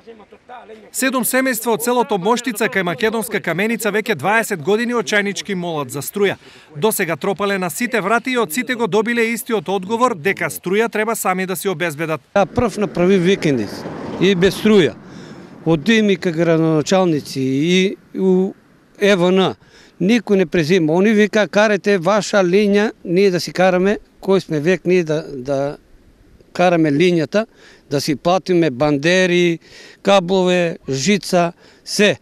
7 семејства од селото Моштица кај Македонска Каменица веќе 20 години очајнички молат за струја. Досега тропале на сите врати и од сите го добиле истиот одговор дека струја треба сами да си обезбедат. Ја прв направи викенди и без струја. Од ими градоначалници и у ЕВН никој не презима. Они вика карате ваша линија, ние да си караме, кој сме век ние да караме линијата, да си платиме бандери, каблове, жица, се.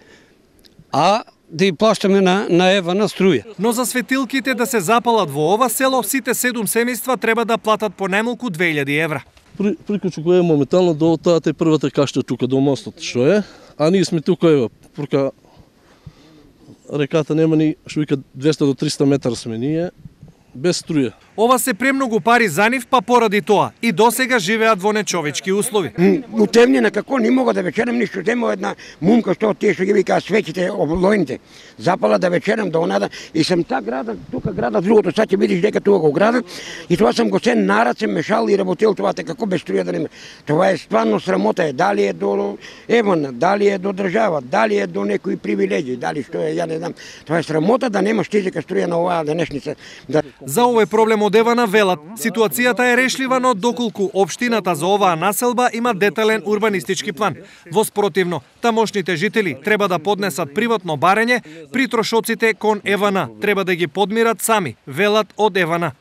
А да и плащаме на ЕВН струја. Но за светилките да се запалат во ова село, сите 7 семејства треба да платат по најмалку 2000 евра. Приклучок е моментално до таа првата кашта тука до мостот што е, а ние сме тука ева, порка реката нема ни што вика 200 до 300 метра сме ние без струја. Ова се премногу пари за нив, па поради тоа и досега живеат во нечовечки услови. Утемнена како не мога да вечерам ништо, тема една мумка што тие што ги вика свеќите облојните. Запала да вечерам до онада и сам тука града другото, сад ќе видиш дека тука го града и тоа сам го се нараце мешал и работел тоа како без струја да нема. Тоа е стварно срамота е, дали е до ЕВН, дали е до држава, дали е до некои привилегии, дали што е, ја не знам. Тоа е срамота да немаш тизека струја на оваа денешница. За овој проблем од ЕВН велат, ситуацијата е решлива, но доколку општината за оваа населба има детален урбанистички план. Во спротивно, тамошните жители треба да поднесат приватно барење, при трошоците кон ЕВН треба да ги подмират сами, велат од ЕВН.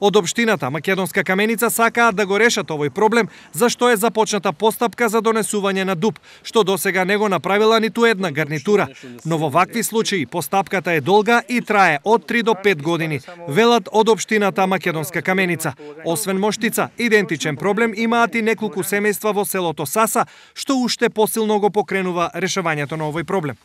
Од општината Македонска Каменица сакаат да го решат овој проблем, зашто е започната постапка за донесување на ДУП, што досега не го направила ниту една гарнитура. Но во вакви случаи постапката е долга и трае од 3 до 5 години, велат од општината Македонска Каменица. Освен Моштица, идентичен проблем имаат и неколку семејства во селото Саса, што уште посилно го покренува решавањето на овој проблем.